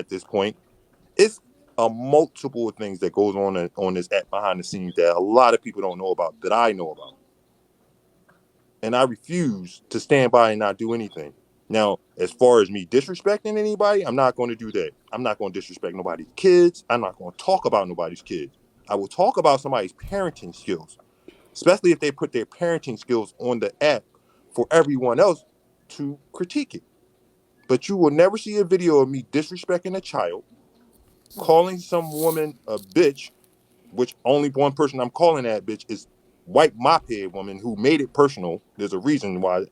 at this point. It's a multiple of things that goes on this app behind the scenes that a lot of people don't know about that I know about, and I refuse to stand by and not do anything. Now, as far as me disrespecting anybody, I'm not going to do that. I'm not going to disrespect nobody's kids. I'm not going to talk about nobody's kids. I will talk about somebody's parenting skills, especially if they put their parenting skills on the app for everyone else to critique it. But you will never see a video of me disrespecting a child, calling some woman a bitch, which only one person I'm calling that bitch is white mop head woman who made it personal. There's a reason why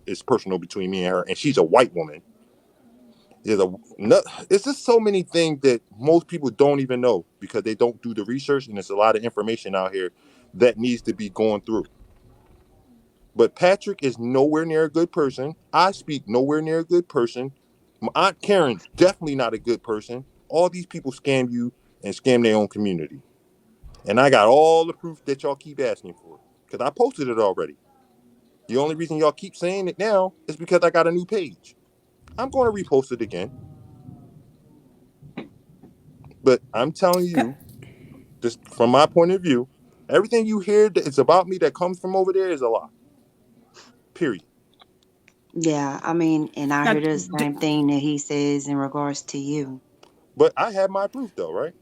it's personal between me and her, and she's a white woman. There's a no, it's just so many things that most people don't even know because they don't do the research, and there's a lot of information out here that needs to be going through. But Patrick is nowhere near a good person. I speak nowhere near a good person. My Aunt Karen's definitely not a good person. All these people scam you and scam their own community. And I got all the proof that y'all keep asking for. Because I posted it already. The only reason y'all keep saying it now is because I got a new page. I'm going to repost it again. But I'm telling you, just from my point of view, everything you hear that it's about me that comes from over there is a lie. Period. Yeah, I mean, and I Now, heard the same thing that he says in regards to you. But I have my proof though, right?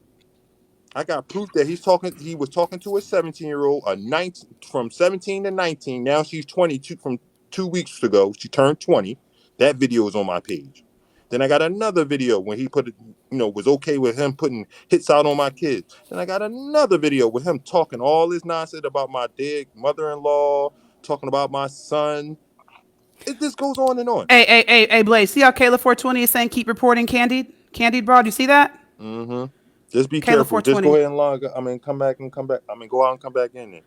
I got proof that he was talking to a 17-year-old, a 19 from 17 to 19. Now she's 22 from 2 weeks ago. She turned 20. That video is on my page. Then I got another video when he put it, was okay with him putting hits out on my kids. Then I got another video with him talking all this nonsense about my dead mother-in-law, talking about my son. It just goes on and on. hey, Blaze. See how Kayla 420 is saying keep reporting Candied? Candied Broad, you see that? Mm-hmm. Just be Kayla careful. Just go 420. ahead and log. I mean, come back and come back. I mean, go out and come back in there.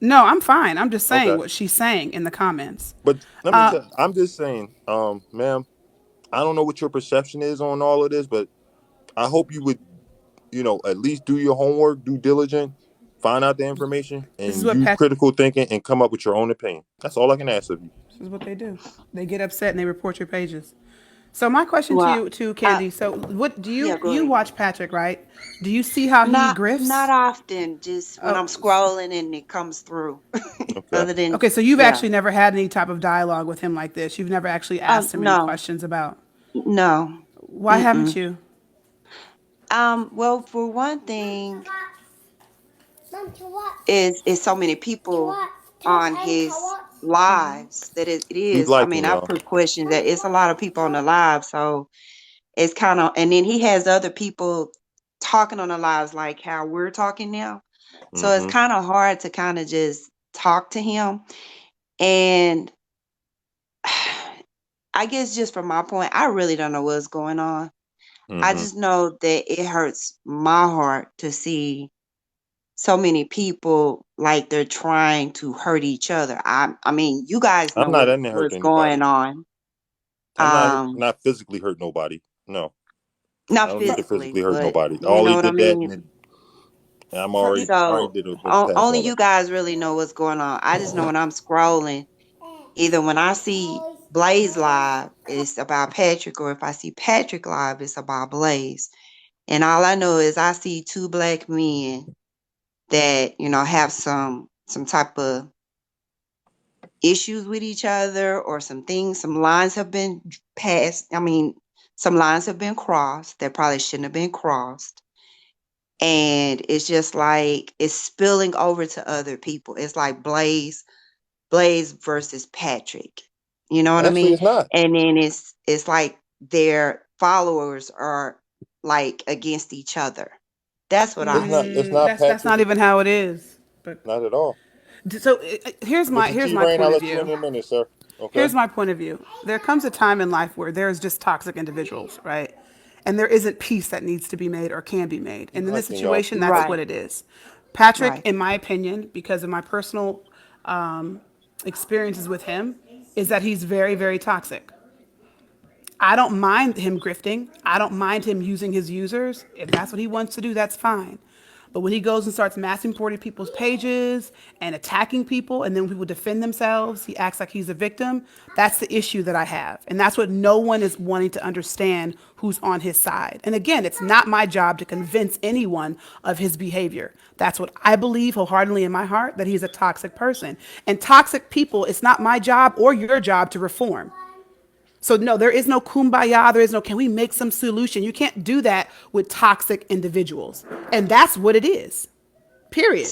No, I'm fine. I'm just saying Okay. what she's saying in the comments. But let me tell. I'm just saying, ma'am. I don't know what your perception is on all of this, but I hope you would, at least do your homework, do diligent, find out the information, This is and what use Pat. critical thinking and come up with your own opinion. That's all I can ask of you. This is what they do. They get upset and they report your pages. So my question to Well, you, to I Candy. So what do yeah, go you ahead. watch Patrick, right? Do you see how he Not grifts? often, just when Oh, I'm scrolling and it comes through. Okay. Other than, okay. So you've yeah. actually never had any type of dialogue with him like this. You've never actually asked him any No, questions about. no. Why haven't Mm-mm. you? Well, for one thing, is so many people on his lives that it He's is. I mean, liking I y'all. put questions that it's a lot of people on the live, so it's kind of, and then he has other people talking on the lives like how we're talking now. So it's Mm-hmm. kind of hard to kind of just talk to him. And I guess just from my point, I really don't know what's going on. I Mm-hmm. just know that it hurts my heart to see so many people like they're trying to hurt each other. I mean, you guys I'm know not in there hurt what's going anybody. on. I'm not Um, not physically hurt nobody. No, I Not don't need to physically, physically hurt but nobody. I you know already what I did that, mean? and I'm already I already So did it past only all you that. guys really know what's going on. I just know when I'm scrolling, either when I see Blaze live, it's about Patrick, or if I see Patrick live, it's about Blaze. And all I know is I see two black men that, have some type of issues with each other, or some things, some lines have been passed. I mean, some lines have been crossed that probably shouldn't have been crossed. And it's just like it's spilling over to other people. It's like Blaze versus Patrick. You know what I Actually, mean? it's not. And then it's like their followers are like against each other. That's what It's I not. see. It's not That's Patrick. not even how it is. But Not at all. so here's my Mr. here's T my Rain, I'll point of let you in view. a minute, sir. Okay. Here's my point of view. There comes a time in life where there's just toxic individuals, right? And there isn't peace that needs to be made or can be made. He And in this liking y'all. situation, that's what Right, it is. Patrick, right. in my opinion, because of my personal experiences with him, is that he's very, very toxic. I don't mind him grifting. I don't mind him using his users. If that's what he wants to do, that's fine. But when he goes and starts massing people's pages and attacking people, and then when people defend themselves, he acts like he's a victim. That's the issue that I have. And that's what no one is wanting to understand who's on his side. And again, it's not my job to convince anyone of his behavior. That's what I believe wholeheartedly in my heart, that he's a toxic person. And toxic people, it's not my job or your job to reform. So no, there is no kumbaya. There is no, can we make some solution? You can't do that with toxic individuals. And that's what it is. Period.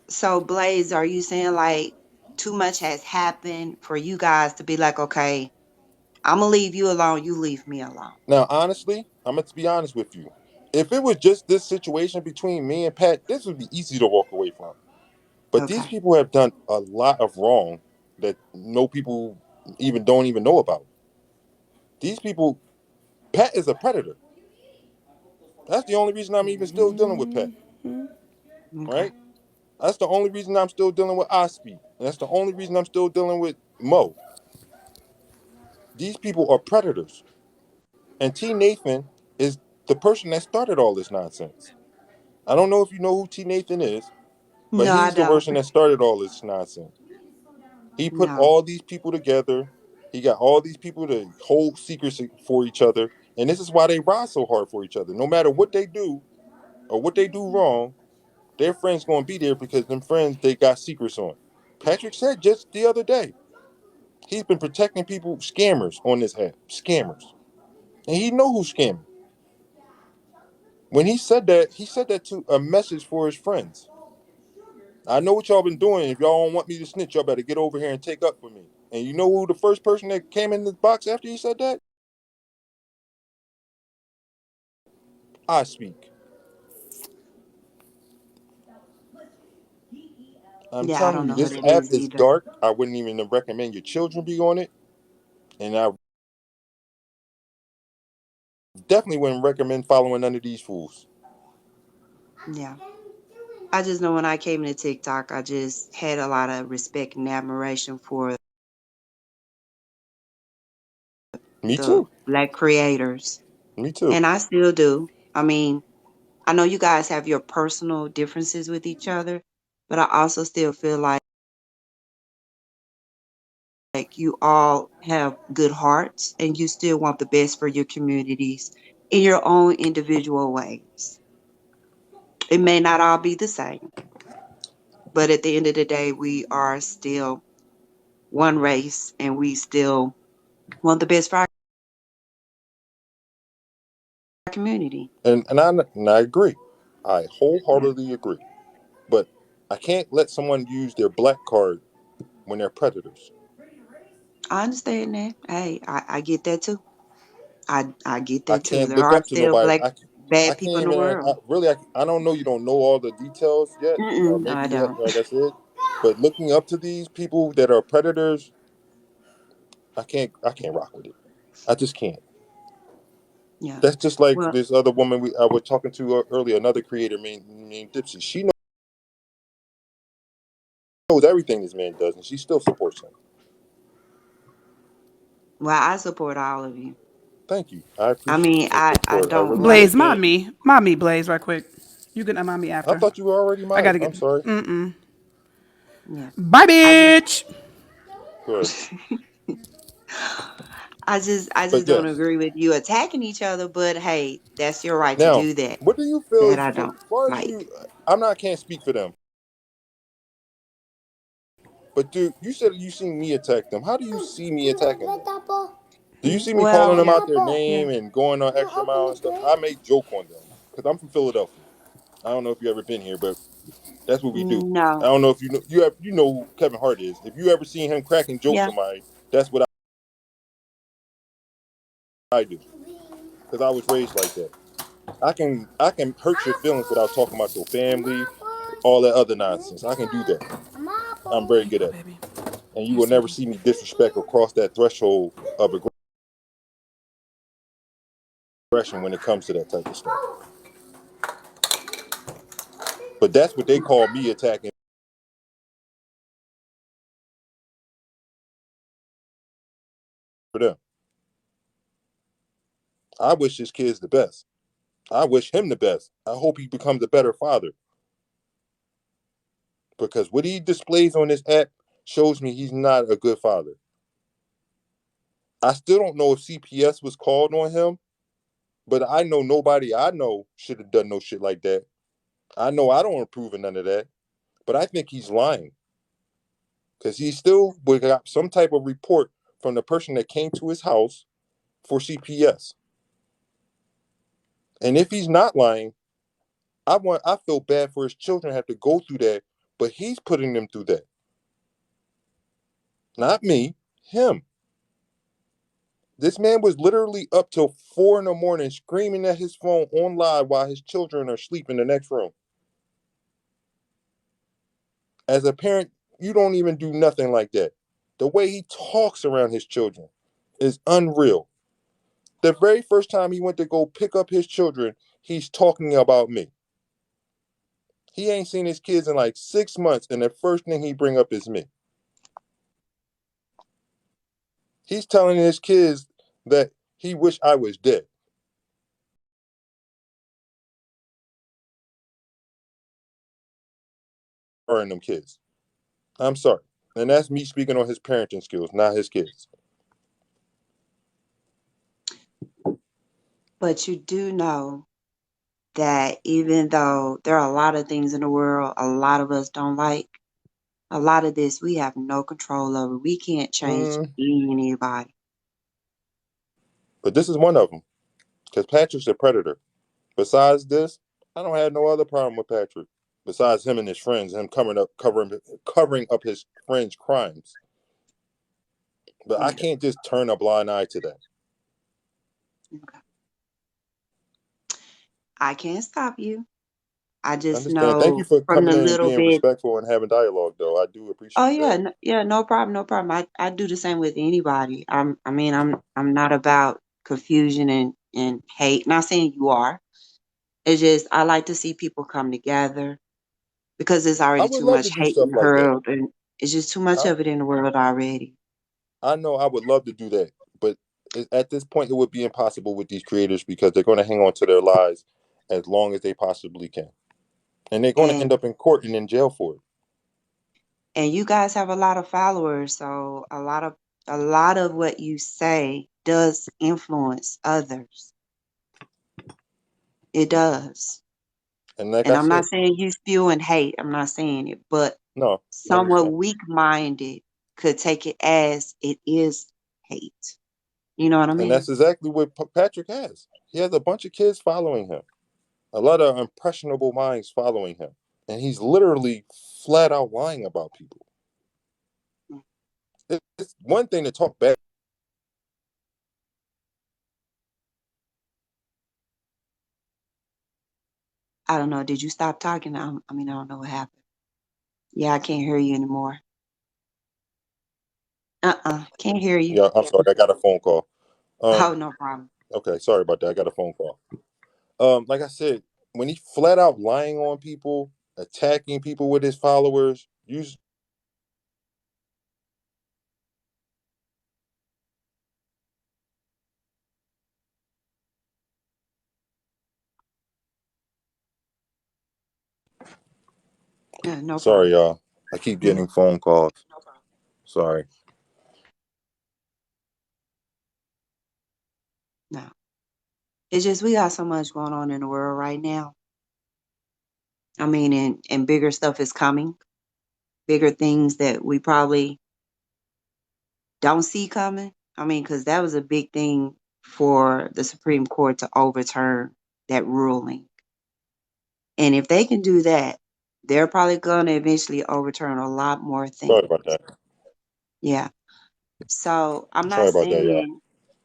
So Blaze, are you saying like too much has happened for you guys to be like, okay, I'm gonna leave you alone, you leave me alone? Now, honestly, I'm going to be honest with you. If it was just this situation between me and Pat, this would be easy to walk away from. But these Okay. people have done a lot of wrong that no people even don't even know about. These people, Pat is a predator. That's the only reason I'm even still dealing with Pat, Okay. right? That's the only reason I'm still dealing with Osby. And that's the only reason I'm still dealing with Mo. These people are predators. And T. Nathan is the person that started all this nonsense. I don't know if you know who T. Nathan is, but No, I he's the don't. person that started all this nonsense. He put No. all these people together. He got all these people to hold secrets for each other. And this is why they ride so hard for each other. No matter what they do or what they do wrong, their friends going to be there because them friends, they got secrets on. Patrick said just the other day, he's been protecting people, scammers on this app, scammers. And he know who's scamming. When he said that to a message for his friends. I know what y'all been doing. If y'all don't want me to snitch, y'all better get over here and take up for me. And you know who the first person that came in the box after he said that? I speak. I'm Yeah, I telling don't you, know who this that app is is either. dark. I wouldn't even recommend your children be on it. And I definitely wouldn't recommend following none of these fools. Yeah. I just know when I came into TikTok, I just had a lot of respect and admiration for Me the too. Black creators. Me too. And I still do. I mean, I know you guys have your personal differences with each other, but I also still feel like you all have good hearts and you still want the best for your communities in your own individual ways. It may not all be the same, but at the end of the day, we are still one race and we still want the best for our community. And I agree. I wholeheartedly agree. But I can't let someone use their black card when they're predators. I understand that. Hey, I get that too. I get I that too. can't There look are up to still nobody. black I bad people can't in the even. world. I don't know. You don't know all the details yet. Mm-mm, no, Maybe I don't. like I said, but looking up to these people that are predators, I can't. I can't rock with it. I just can't. Yeah. That's just like Well, this other woman I was talking to earlier. Another creator named Dipsy. She knows everything this man does, and she still supports him. I support all of you. Thank you. I I appreciate mean, your I support. I don't really like. Blaze, appreciate mod it. me. Mod me, Blaze, right quick. You can mod me I after. thought you were already I mine. gotta get. I'm sorry. Yeah. Bye, I just bitch. Good. I But just don't yes. agree with you attacking each other, but hey, that's your right to Now, do that. what do you feel That as I don't far as like. you? I'm not can't speak for them, but dude, you said you seen me attack them. How do you see me attacking them? Do you see me calling Well, them out their yeah. name and going on extra mile and stuff? I make joke on them because I'm from Philadelphia. I don't know if you ever been here, but that's what we do. I No. don't know if you know who Kevin Hart is. If you ever seen him cracking jokes Yeah. on somebody, that's what I do because I was raised like that. I can hurt your feelings without talking about your family, all that other nonsense. I can do that. I'm very Here you good go, at it. baby. And you Here's will some. never see me disrespect or cross that threshold of aggression when it comes to that type of stuff. But that's what they call me attacking for them. I wish his kids the best. I wish him the best. I hope he becomes a better father. because what he displays on this app shows me he's not a good father. I still don't know if CPS was called on him, but I know nobody I know should have done no shit like that. I know I don't approve of none of that, but I think he's lying because he still got some type of report from the person that came to his house for CPS. And if he's not lying, I feel bad for his children have to go through that, but he's putting them through that. Not me, him. This man was literally up till 4 a.m. screaming at his phone on live while his children are asleep in the next room. As a parent, you don't even do nothing like that. The way he talks around his children is unreal. The very first time he went to go pick up his children, he's talking about me. He ain't seen his kids in like 6 months, and the first thing he bring up is me. He's telling his kids that he wish I was dead. Or them kids. I'm sorry. And that's me speaking on his parenting skills, not his kids. But you do know that even though there are a lot of things in the world a lot of us don't like, a lot of this we have no control over. We can't change anybody. But this is one of them. Because Patrick's a predator. Besides this, I don't have no other problem with Patrick. Besides him and his friends, him covering up his friends' crimes. But I can't just turn a blind eye to that. Okay. I can't stop you. I just Understand. Thank you know for from coming the in and little being bit. respectful and having dialogue, though. I do appreciate Oh yeah, that. no problem, no problem. I do the same with anybody. I'm not about confusion and hate. Not saying you are. It's just I like to see people come together because there's I already would too love to much do hate in stuff the like that. world, and it's just too much of it in the world already. I know I would love to do that, but at this point, it would be impossible with these creators because they're going to hang on to their lies as long as they possibly can. And they're going to end And up in court and in jail for it. and you guys have a lot of followers, so a lot of what you say does influence others. It does. And like And I I'm not said, saying you spewing hate. I'm not saying it, but no, I somewhat understand. weak-minded could take it as it is hate. You know what I And mean? that's exactly what Patrick has. He has a bunch of kids following him, a lot of impressionable minds following him. And he's literally flat out lying about people. It's one thing to talk bad. I don't know. Did you stop talking? I don't know what happened. Yeah, I can't hear you anymore. Can't hear you. Yeah, I'm sorry. I got a phone call. Oh, no problem. Okay, sorry about that. I got a phone call. Like I said, when he flat out lying on people, attacking people with his followers, Yeah, no sorry, problem. y'all. I keep getting phone calls. Sorry. No. It's just we got so much going on in the world right now. I mean, and bigger stuff is coming. Bigger things that we probably don't see coming. I mean, because that was a big thing for the Supreme Court to overturn that ruling. And if they can do that, they're probably going to eventually overturn a lot more Sorry things. about that. Yeah. So I'm Sorry not about that, y'all. saying,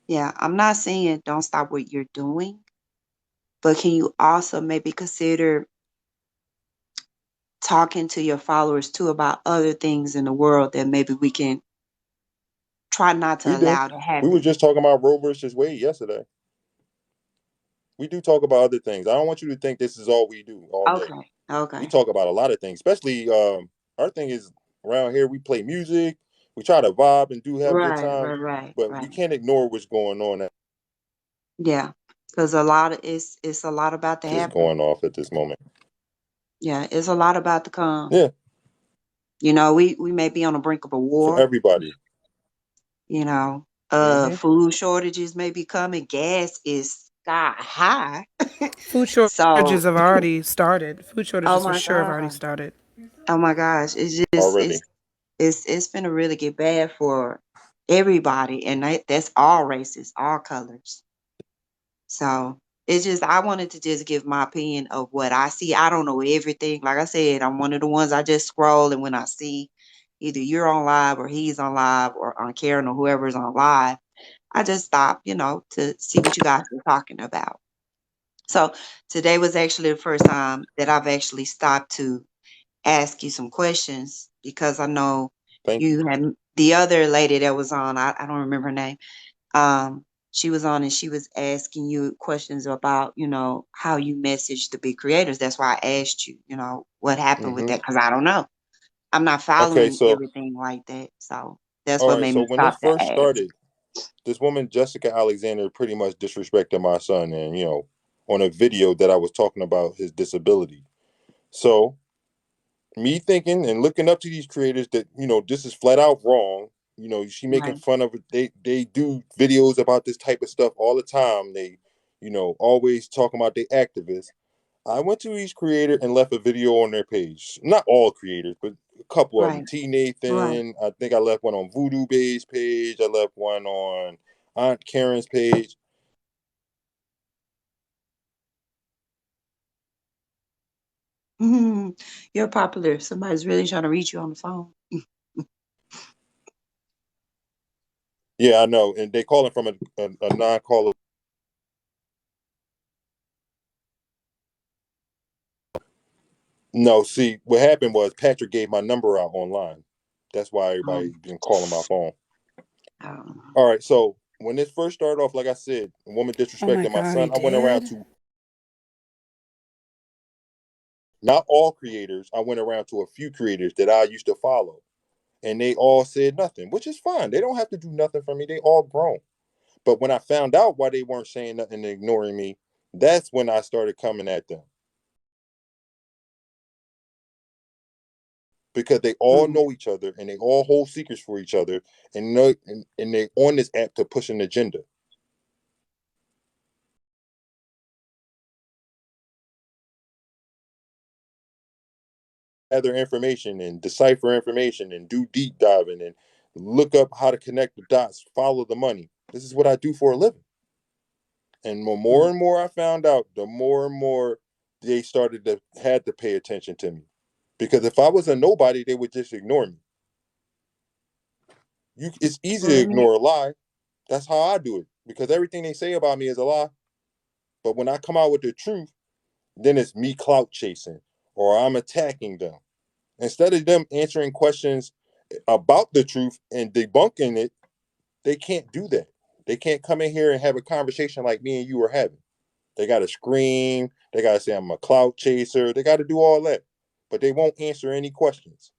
yeah, I'm not saying don't stop what you're doing, but can you also maybe consider talking to your followers too about other things in the world that maybe we can try not to We do. allow to We were happen? just talking about Roe versus Wade yesterday. We do talk about other things. I don't want you to think this is all we do all day. Okay. We Okay. talk about a lot of things, especially our thing is around here. We play music. We try to vibe and do have good Right, times, right, right, but we right. can't ignore what's going on that Yeah. Because a lot of it's a lot about to is happen. going off at this moment. Yeah, it's a lot about to come. Yeah, You know, we may be on the brink of a for war. everybody. You know, Hmm. food shortages may be coming. Gas is sky high. Food So, shortages have already started. Food oh shortages for my sure have already God. started. Oh my gosh. Already. It's gonna really get bad for everybody. And that's all races, all colors. So it's just I wanted to just give my opinion of what I see. I don't know everything. Like I said, I'm one of the ones I just scroll, and when I see either you're on live or he's on live or on Karen or whoever's on live, I just stop, to see what you guys are talking about. So today was actually the first time that I've actually stopped to ask you some questions because I know Thank you. you had the other lady that was on, I don't remember her name. Um, she was on and she was asking you questions about, how you message the big creators. That's why I asked you, what happened with Hmm. that because I don't know. I'm not Okay, following so everything like that. So that's all what right, made so me when this stop to first ask. started, this woman Jessica Alexander pretty much disrespected my son, and on a video that I was talking about his disability. So me thinking and looking up to these creators that this is flat out wrong. She making Right, fun of it. They do videos about this type of stuff all the time. They always talking about the activists. I went to each creator and left a video on their page. Not all creators, but a couple of them. right, T right. Nathan, I think I left one on Voodoo Bay's page. I left one on Aunt Karen's page. You're popular. Somebody's really trying to reach you on the phone. Yeah, I know, and they calling from a non-caller. No, see, what happened was Patrick gave my number out online. That's why everybody Um, been calling my phone. um, All right, so when this first started off, like I said, a woman Oh my disrespecting my God, he son, I went around did? to not all creators. I went around to a few creators that I used to follow, and they all said nothing, which is fine. They don't have to do nothing for me. They all grown. But when I found out why they weren't saying nothing and ignoring me, that's when I started coming at them because they all mm, know each other and they all hold secrets for each other and know and they on this app to push an agenda. Gather information and decipher information and do deep diving and look up how to connect the dots, follow the money. This is what I do for a living. And the more mm, and more I found out, the more and more they started to had to pay attention to me. Because if I was a nobody, they would just ignore me. It's easy well, to let me. ignore a lie. That's how I do it. Because everything they say about me is a lie. But when I come out with the truth, then it's me clout chasing or I'm attacking them. Instead of them answering questions about the truth and debunking it, they can't do that. They can't come in here and have a conversation like me and you are having. They got to scream. They got to say I'm a clout chaser. They got to do all that. But they won't answer any questions.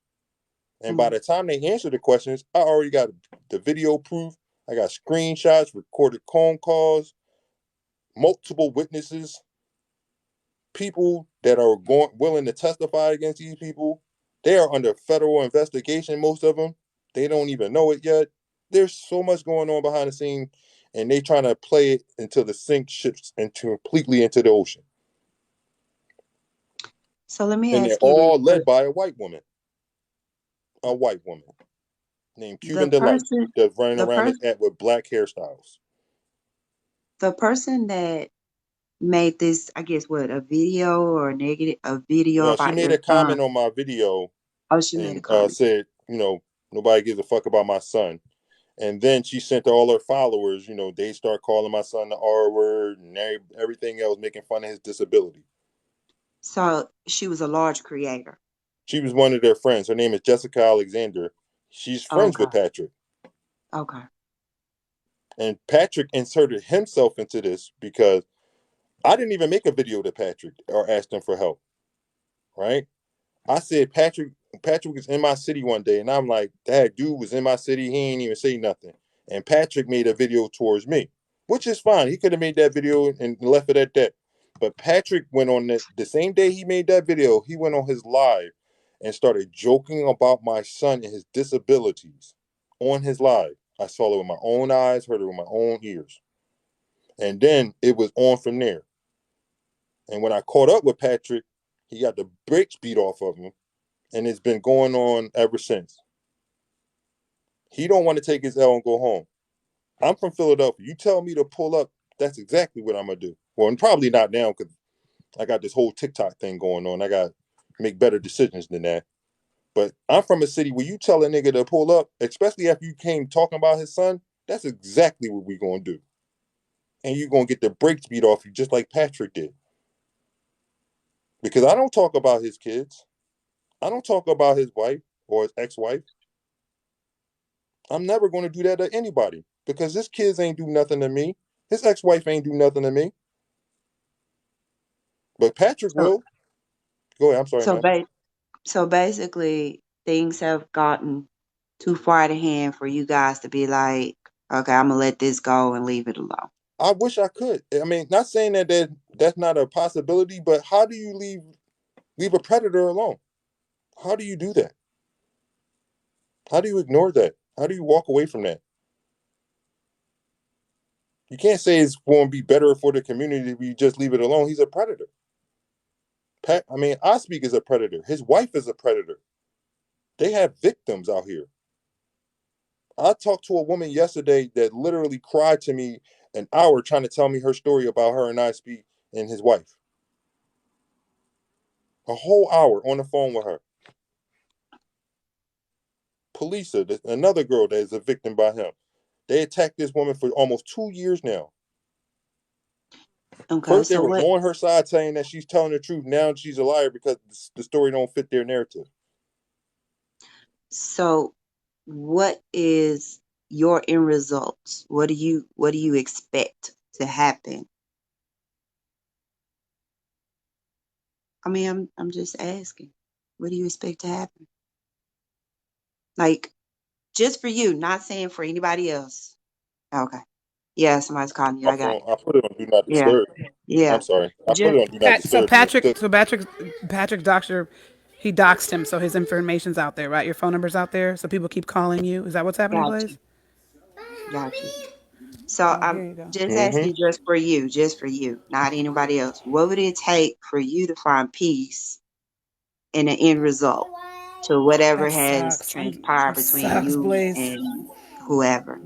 And by Mm. the time they answer the questions, I already got the video proof. I got screenshots, recorded phone calls, multiple witnesses, people that are willing to testify against these people. They are under federal investigation, most of them. They don't even know it yet. There's so much going on behind the scene, and they trying to play it until the sink shifts into completely into the ocean. So let me And they're ask you this: all led by a white woman named the Cuban Delight person, that's running the around this person, app with black hairstyles. the person that made this, I guess, what a video or negative, a video She about made your a son. comment on my video Oh, she made a and comment. said, nobody gives a fuck about my son. And then she sent to all her followers, they start calling my son the R word and everything else, making fun of his disability. So she was a large creator. She was one of their friends. Her name is Jessica Alexander. She's friends Okay, with Patrick. okay. And Patrick inserted himself into this because I didn't even make a video to Patrick or ask him for help, right? I said Patrick was in my city one day, and I'm like, that dude was in my city. He ain't even say nothing. And Patrick made a video towards me, which is fine. He could have made that video and left it at that. But Patrick went on the same day he made that video. He went on his live and started joking about my son and his disabilities on his live. I saw it with my own eyes, heard it with my own ears. And then it was on from there. And when I caught up with Patrick, he got the brakes beat off of him, and it's been going on ever since. He don't want to take his L and go home. I'm from Philadelphia. You tell me to pull up, that's exactly what I'm going to do. Well, and probably not now because I got this whole TikTok thing going on. I got to make better decisions than that. But I'm from a city where you tell a nigga to pull up, especially after you came talking about his son, that's exactly what we're going to do. And you're going to get the brakes beat off you just like Patrick did. Because I don't talk about his kids. I don't talk about his wife or his ex-wife. I'm never going to do that to anybody because his kids ain't do nothing to me. His ex-wife ain't do nothing to me. But Patrick So, will. Go ahead. I'm sorry, so, man. so basically, things have gotten too far to hand for you guys to be like, okay, I'm gonna let this go and leave it alone. I wish I could. I mean, not saying that's not a possibility, but how do you leave a predator alone? How do you do that? How do you ignore that? How do you walk away from that? You can't say it's going to be better for the community if you just leave it alone. He's a predator. Ospeak is a predator. His wife is a predator. They have victims out here. I talked to a woman yesterday that literally cried to me an hour trying to tell me her story about her and Ospeak and his wife. A whole hour on the phone with her. Polisa, another girl that is a victim by him. They attacked this woman for almost 2 years now. Okay, First, they so were on her side saying that she's telling the truth. Now she's a liar because the story don't fit their narrative. So, what is your end results? What do you expect to happen? I mean, I'm just asking. What do you expect to happen? Like, just for you, not saying for anybody else. Okay. Yeah, somebody's calling you. I got it. I put it on Do Not Yeah. Disturb. Yeah. I'm sorry. I put Just it on Do Not So Disturb. Patrick's doctor, he doxed him, so his information's out there, right? Your phone number's out there, so people keep calling you. Is that what's happening, got Blaze? you. Got you. So Oh, I'm here you go. just asking just for you, not anybody else. What would it take for you to find peace in the end result to whatever That has sucks. transpired That between sucks, you Blaze. and whoever?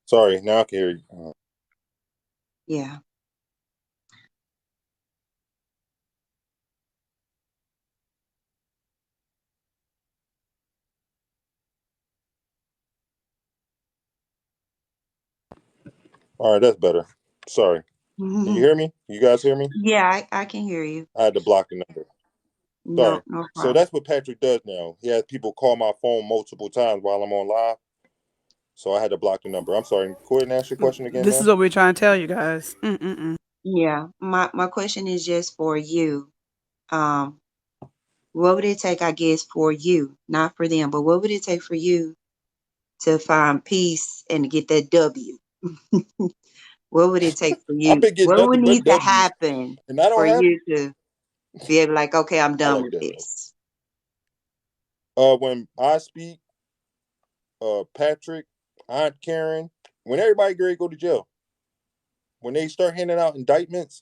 Sorry, now I can hear you. Yeah. All right, that's better. Sorry. Can you hear me? You guys hear me? Yeah, I can hear you. I had to block the number. No, Sorry. no So problem. that's what Patrick does now. He has people call my phone multiple times while I'm on live. So I had to block the number. I'm sorry. Go ahead and ask your question again, This man. is what we're trying to tell you guys. Yeah. My question is just for you. Um, what would it take, I guess, for you, not for them, but what would it take for you to find peace and to get that W? What would it take for I've you? been getting What would nothing but need to W's, happen and I for don't have. you to be able like, okay, I'm I done like with that this? though. When Ospeak, Patrick, Aunt Karen, when everybody get ready to go to jail, when they start handing out indictments,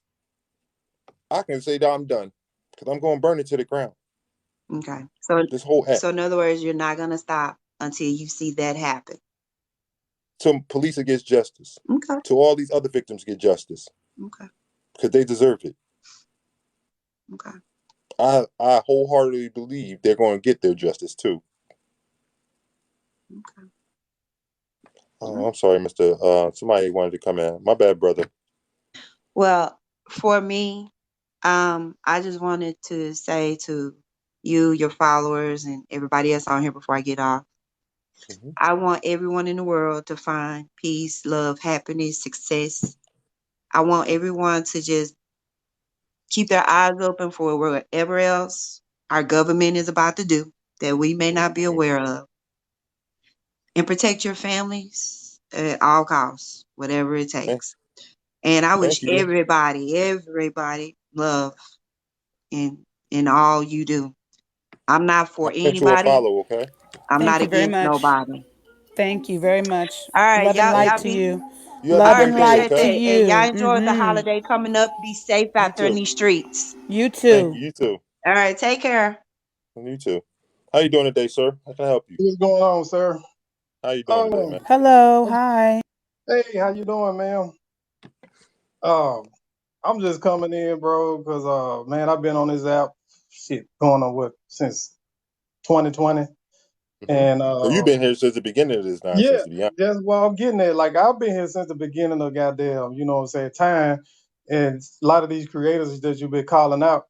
I can say that I'm done because I'm going to burn it to the ground. Okay. So This whole act. so in other words, you're not gonna stop until you see that happen. To police against justice. Okay. To all these other victims get justice Okay. because they deserve it. Okay. I wholeheartedly believe they're going to get their justice too. Okay. Oh, I'm sorry, Mr. Somebody wanted to come in. My bad, brother. Well, for me, I just wanted to say to you, your followers, and everybody else on here before I get off, Mm-hmm. I want everyone in the world to find peace, love, happiness, success. I want everyone to just keep their eyes open for whatever else our government is about to do that we may not be aware of. And protect your families at all costs, whatever it Okay. takes. And I wish Thank you. everybody love in all you do. I'm not for I sent you a anybody. follow, okay? I'm Thank not you very against much. nobody. Thank you very much. All right, Love and light y'all to be. you. You have All a Love right, and great day, light appreciate to okay? that. And y'all you. enjoy the holiday coming up. Be safe You out there in too. these streets. You Thank you. too. You too. All right, take care. And you too. How you doing today, sir? How can I help you? What's going on, sir? How you doing today, Oh, man? Hello. Hi. hey, how you doing, ma'am? I'm just coming in, bro, because man, I've been on this app, going on since 2020, and So you've been here since the beginning of this yeah, nonsense, to be honest. that's what I'm getting at. Like I've been here since the beginning of goddamn, you know what I'm saying, time, and a lot of these creators that you've been calling out,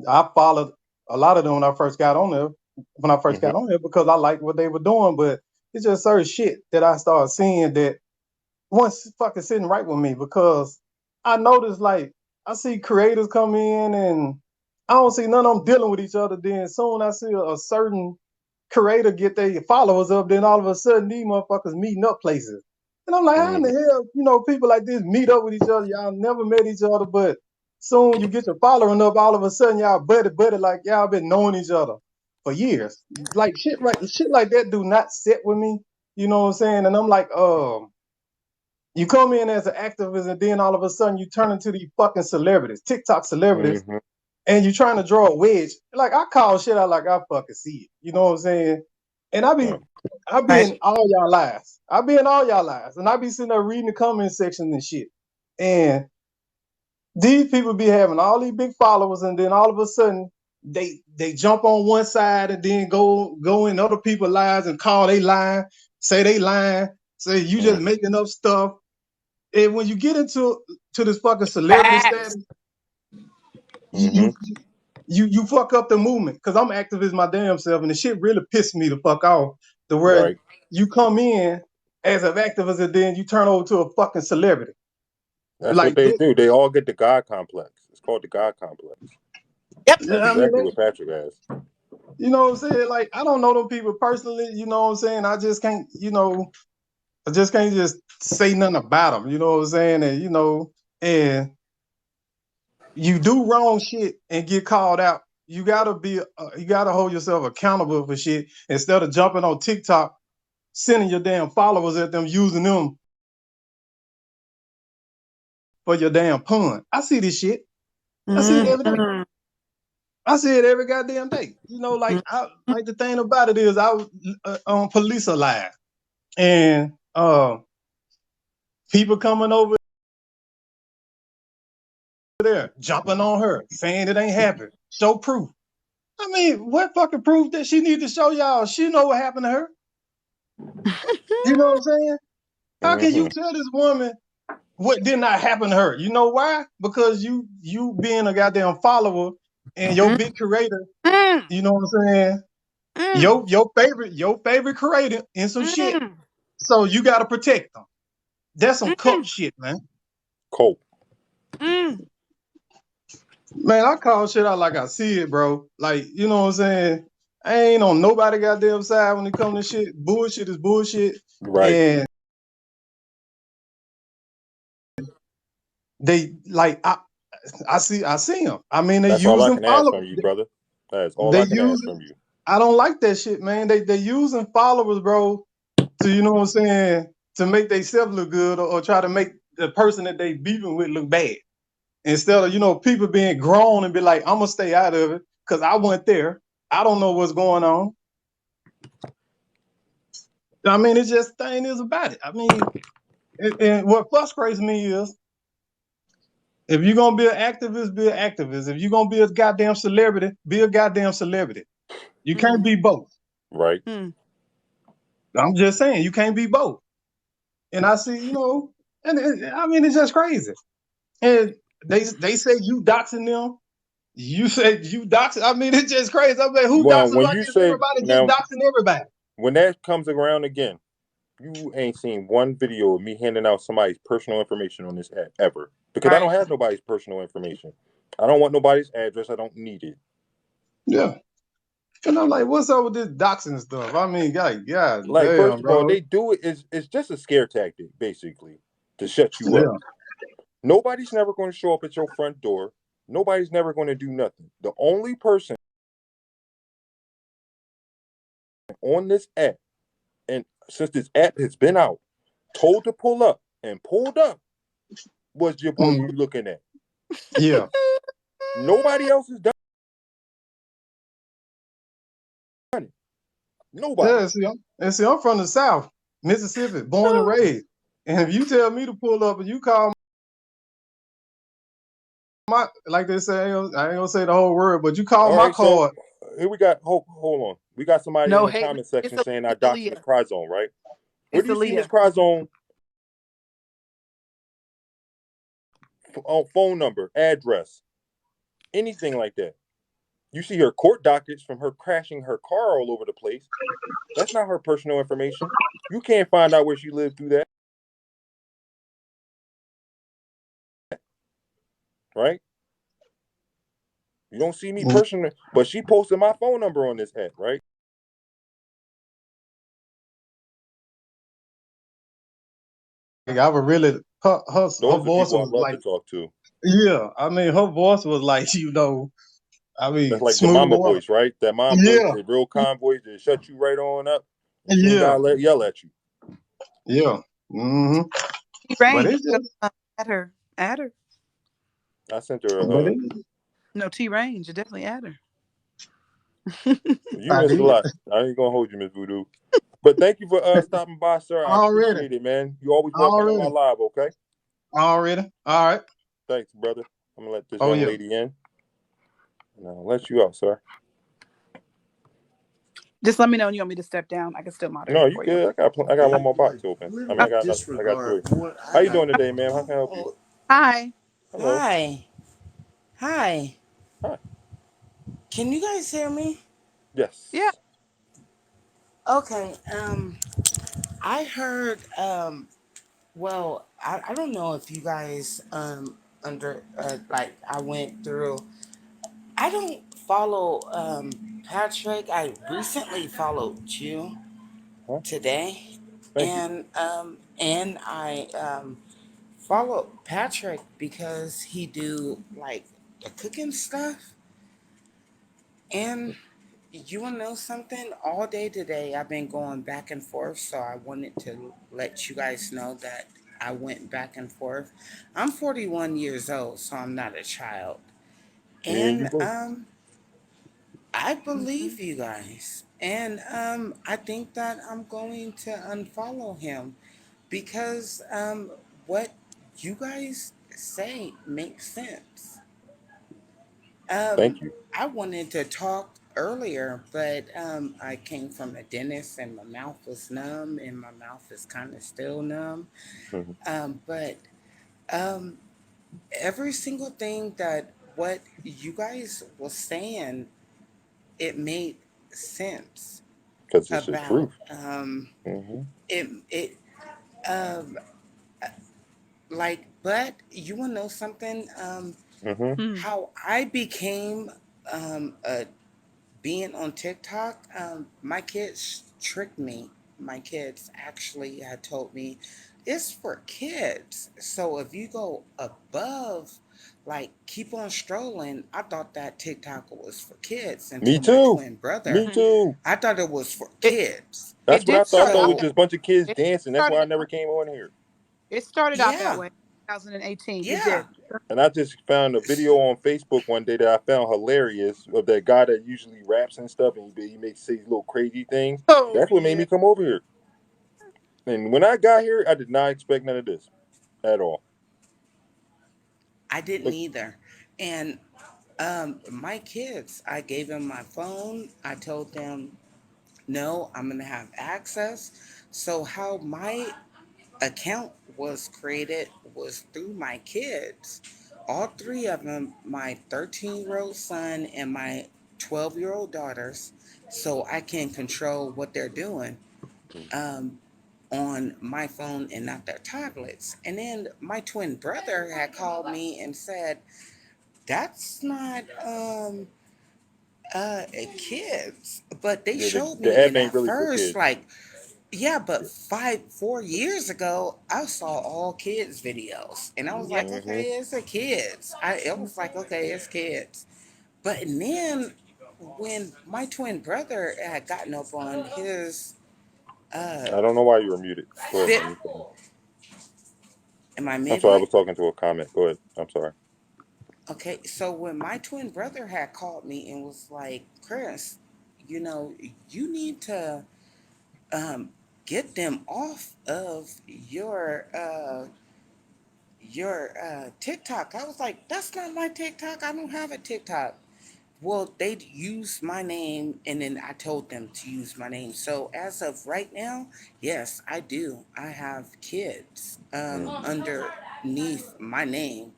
I followed a lot of them when I first got on there. When I first got on here, because I liked what they were doing, but it's just certain shit that I started seeing that once fucking sitting right with me, because I noticed, like, I see creators come in and I don't see none of them dealing with each other. Then soon I see a certain creator get their followers up, then all of a sudden these motherfuckers meeting up places. And I'm like, how in the hell, people like this meet up with each other? Y'all never met each other, but soon you get your following up, all of a sudden y'all buddy, like y'all been knowing each other for years. Like shit like that do not sit with me. You know what I'm saying? And I'm like, you come in as an activist, and then all of a sudden you turn into these fucking celebrities, TikTok celebrities, and you're trying to draw a wedge. Like I call shit out like I fucking see it. You know what I'm saying? And I be in all y'all lives. I be in all y'all lives, and I be sitting there reading the comment section and shit. And these people be having all these big followers, and then all of a sudden they jump on one side and then go in other people's lives and call they lying, say they lying, say you just making up stuff. And when you get into this fucking celebrity status, you fuck up the movement. Because I'm activist my damn self, and the shit really pissed me the fuck off. The where you come in as an activist and then you turn over to a fucking celebrity. That's like, what they do. They all get the God complex. It's called the God complex. Yep. That's exactly what Patrick has. You know what I'm saying? Like, I don't know them people personally, you know what I'm saying? I just can't, I just can't just say nothing about them, you know what I'm saying? And, and you do wrong shit and get called out. You gotta hold yourself accountable for shit instead of jumping on TikTok, sending your damn followers at them, using them for your damn pun. I see this shit. I see it every day. I see it every goddamn day. Like the thing about it is I was on Police Alive, and people coming over there jumping on her, saying it ain't happened. Show proof. I mean, what fucking proof that she need to show y'all? She know what happened to her. You know what I'm saying? How can you tell this woman what did not happen to her? You know why? Because you being a goddamn follower and your big creator, you know what I'm saying? Your favorite creator in some shit. So you gotta protect them. That's some cult shit, man. Cult. Man, I call shit out like I see it, bro. Like, you know what I'm saying? I ain't on nobody goddamn side when it comes to shit. Bullshit is bullshit. Right. And they like I see them. I mean, they That's all I using can ask followers. from you, brother. That's all They I can ask use. from you. I don't like that shit, man. They using followers, bro, to, you know what I'm saying, to make themselves look good, or try to make the person that they beefing with look bad. Instead of, people being grown and be like, I'm gonna stay out of it because I went there. I don't know what's going on. I mean, it's just thing is about it. I mean, and what frustrates me is, if you're gonna be an activist, be an activist. If you're gonna be a goddamn celebrity, be a goddamn celebrity. You can't be both. Right. I'm just saying, you can't be both. And I see, and I mean, it's just crazy. And they say you doxing them. You say you doxing. I mean, it's just crazy. I'm like, who doxing like this? Everybody just doxing everybody. When that comes around again, you ain't seen one video of me handing out somebody's personal information on this app ever. Because I don't have nobody's personal information. I don't want nobody's address. I don't need it. Yeah. And I'm like, what's up with this doxing stuff? I mean, God, like, damn, first of all, bro. they do it. It's just a scare tactic, basically, to shut you up. Nobody's never going to show up at your front door. Nobody's never going to do nothing. The only person on this app, and since this app has been out, told to pull up and pulled up was your boy you looking at. Yeah. Nobody else has done it. Nobody. Yeah, see, I'm from the South, Mississippi, born and raised. And if you tell me to pull up and you call my, like they say, I ain't gonna say the whole word, but you call All my right, so card. here we got, hold on. We got somebody No in the hate. comment section saying I It's doxed Miss Aaliyah. Cryzone, right? Where It's do you see Miss Aaliyah. Cryzone phone number, address, anything like that? You see her court dockets from her crashing her car all over the place. That's not her personal information. You can't find out where she lived through that. Right? You don't see me personally, but she posted my phone number on this hat, right? I would really, her Those are voice people I was love like, to talk to. yeah, I mean, her voice was like, That's like the smooth mama water. voice, right? That mom voice, Yeah, the real calm voice that shut you right on up. And she ain't yeah, gotta yell at you. yeah. Mm-hmm. T But Rain. it's just, Add her. Add her. I sent her but it, No, T Rain. You definitely add her. you I missed a did lot. I ain't gonna hold you, Miss Voodoo. But thank you for stopping by, sir. I already, appreciate it, man. You always welcome on my live, okay? already. All right. Thanks, brother. I'm gonna let this Oh young yeah. lady in. And I'll let you out, sir. Just let me know when you want me to step down. I can still moderate No, you for good. I got one more box open. I mean, I got three. How you doing today, ma'am? How can I help you? Hi. Hello. Hi. Hi. Hi. Can you guys hear me? Yes. Yeah. Okay. I heard well, I don't know if you guys like I went through I don't follow Patrick. I recently followed you Huh? today. Thank you. And I followed Patrick because he do like the cooking stuff. And you want to know something? All day today, I've been going back and forth, so I wanted to let you guys know that I went back and forth. I'm 41 years old, so I'm not a child. Me and you And both. I believe you guys. And I think that I'm going to unfollow him because what you guys say makes sense. Thank you. I wanted to talk earlier, but I came from a dentist and my mouth was numb and my mouth is kind of still numb. Mhm. But um, every single thing that what you guys was saying, it made sense Because it's the about truth. Mm-hmm. it um, like. But you want to know something? Mm-hmm. How I became a being on TikTok, my kids tricked me. My kids actually had told me it's for kids. So if you go above, like keep on strolling, I thought that TikTok was for kids Me until my too. twin brother. Me too. I thought it was for It kids. That's it what I did thought. I start thought it out was that So just a bunch of kids it dancing. That's why I started never came on here. it started out that yeah, way. 2018. It yeah, did. And I just found a video on Facebook one day that I found hilarious of that guy that usually raps and stuff, and he makes say little crazy things. Oh That's what made yeah. me come over here. And when I got here, I did not expect none of this at all. I didn't Like, either. And my kids, I gave them my phone. I told them no, I'm going to have access. So, how my account was created was through my kids. All three of them, my 13-year-old son and my 12-year-old daughters, so I can control what they're doing um, on my phone and not their tablets. And then my twin brother had called me and said, that's not kids. But they yeah, showed the me, app and ain't at really for first, kids. like, Yeah, but 4 years ago, I saw all kids videos, and I was Yeah. like, Hmm. okay, it's a kids. It was like, okay, it's kids. But then when my twin brother had gotten up on his uh I don't know why you were muted. Go ahead, fit, man. am I I'm sorry, I muted? was talking to a comment. Go ahead. I'm sorry. Okay, so when my twin brother had called me and was like, Chris, you know, you need to um, get them off of your TikTok. I was like, that's not my TikTok. I don't have a TikTok. Well, they used my name, and then I told them to use my name. So as of right now, yes, I do. I have kids Mm. underneath my name.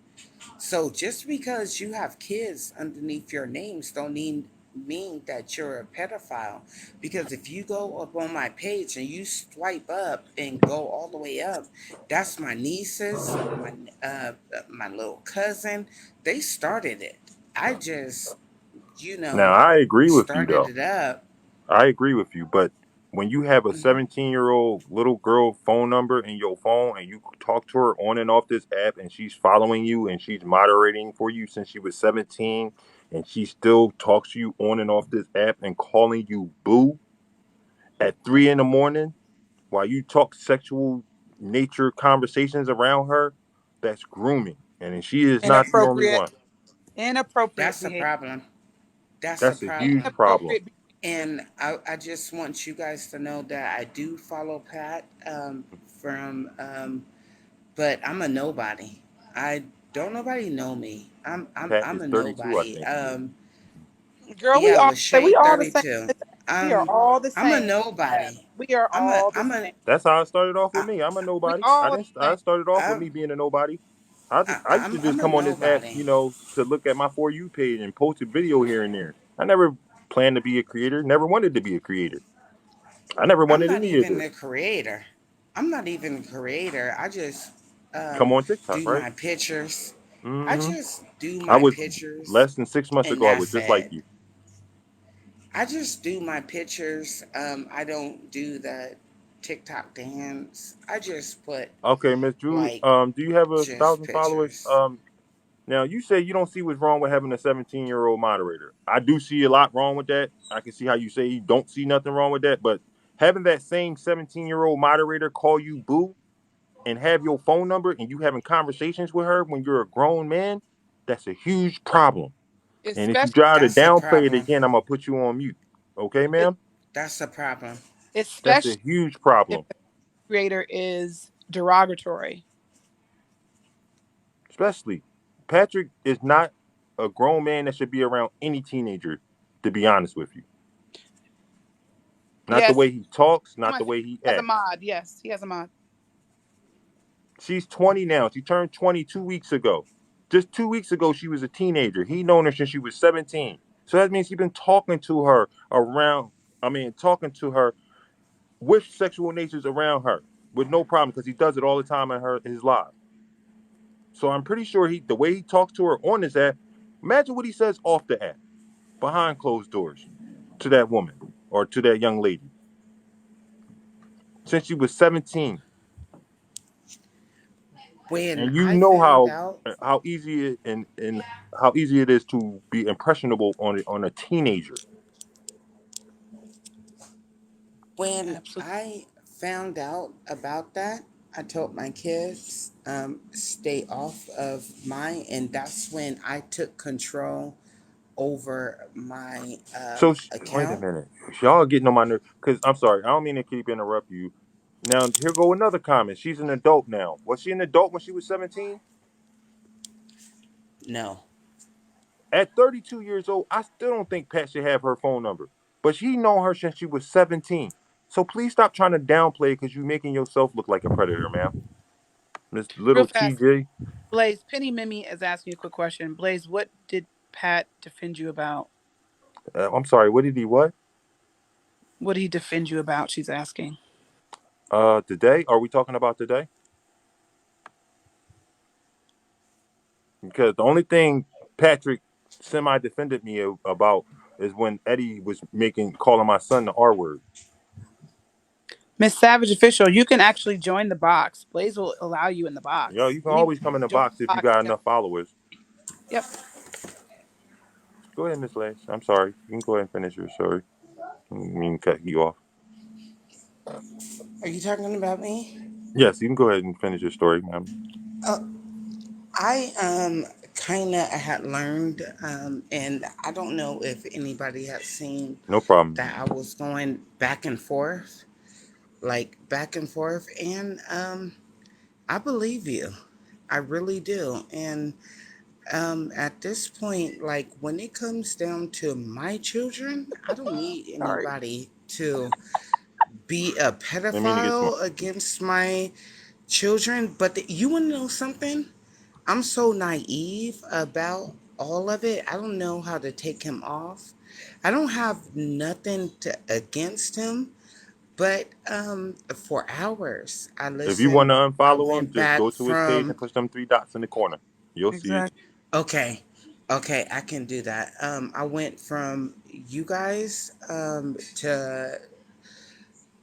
So just because you have kids underneath your names don't mean that you're a pedophile. Because if you go up on my page and you swipe up and go all the way up, that's my nieces, my little cousin. They started it. I just, you Now, know, I agree with you, started though. it up. I agree with you, but when you have a Mhm. 17-year-old little girl phone number in your phone and you talk to her on and off this app and she's following you and she's moderating for you since she was 17 and she still talks to you on and off this app and calling you boo at 3 in the morning while you talk sexual nature conversations around her, that's grooming. And she is not the only Inappropriate. one. Inappropriate That's a behavior. problem. That's a That's a huge problem. problem. Inappropriate. And I just want you guys to know that I do follow Pat from, but I'm a nobody. I don't nobody know me. Pat I'm is a 32, I nobody. think he is. Girl, Yeah, we Lachey all the same. 32. We are Um, all the I'm a same. nobody. We are all the I'm a same. That's how I started off with I, me. I'm a We nobody. I all the didn't. I same. started off with I'm me being a nobody. I used to just I'm a come on this app, nobody. to look at my For You page and post a video here and there. I never planned to be a creator. Never wanted to be a creator. I never I'm wanted not any of even this. the creator. I'm not even a creator. I just Come on TikTok, do right? my pictures. I Hmm. just do I my was pictures, less than 6 months and ago. I was that's just like it. you. I just do my pictures. I don't do the TikTok dance. I just put Okay, Miss Julie. like Do you have a just 1,000 followers? pictures. Now you say you don't see what's wrong with having a 17-year-old moderator. I do see a lot wrong with that. I can see how you say you don't see nothing wrong with that, but having that same 17-year-old moderator call you boo and have your phone number and you having conversations with her when you're a grown man, that's a huge problem. And if you Especially, try to That's a downplay it problem. again, I'm gonna put you on mute. Okay, es- ma'am? That's a problem. That's a especially huge if problem. the creator is derogatory. Especially Patrick is not a grown man that should be around any teenager, to be honest with you. Not the Yes, way he talks, he not the way he has a acts. mod. Yes, he has a mod. She's 20 now. She turned 20 2 weeks ago. Just 2 weeks ago, she was a teenager. He known her since she was 17. So that means he's been talking to her around, talking to her with sexual natures around her with no problem because he does it all the time in his live. So I'm pretty sure the way he talks to her on this app, imagine what he says off the app, behind closed doors, to that woman or to that young lady since she was 17. When And you I know found how out, how easy it and how easy it is to be impressionable on a teenager. when Absolutely. I found out about that, I told my kids, stay off of mine, and that's when I took control over my So wait a account. minute, y'all are getting on my nerves. Because I'm sorry, I don't mean to keep interrupt you. Now here go another comment. She's an adult now. Was she an adult when she was 17? No, At 32 years old, I still don't think Pat should have her phone number. But she known her since she was 17. So please stop trying to downplay because you're making yourself look like a predator, man. Miss Real Little fast, TJ. Blaze. Penny Mimi is asking you a quick question. Blaze, what did Pat defend you about? I'm sorry, what did he what? What did he defend you about? She's asking. Today? Are we talking about today? Because the only thing Patrick semi defended me about is when Eddie was calling my son the R word. Miss Savage Official, you can actually join the box. Blaze will allow you in the Yo, box. you can When you always come in the join box the if you box, got yep. enough followers. Yep. Go ahead, Miss Lace. I'm sorry. You can go ahead and finish your story. I didn't mean to cut you off. Are you talking about me? Yes, you can go ahead and finish your story, ma'am. Uh, I kind of had learned, and I don't know if anybody had seen No problem. that I was going back and forth, like back and forth, and I believe you. I really do. And at this point, like when it comes down to my children, I don't need Sorry. anybody to be a Didn't mean to get you. pedophile against my children. But you want to know something? I'm so naive about all of it. I don't know how to take him off. I don't have nothing against him, but for hours I If you want listened. to I unfollow him, went just back go to his page from and push them three dots in the corner. You'll see it. Exactly. okay, okay, I can do that. I went from you guys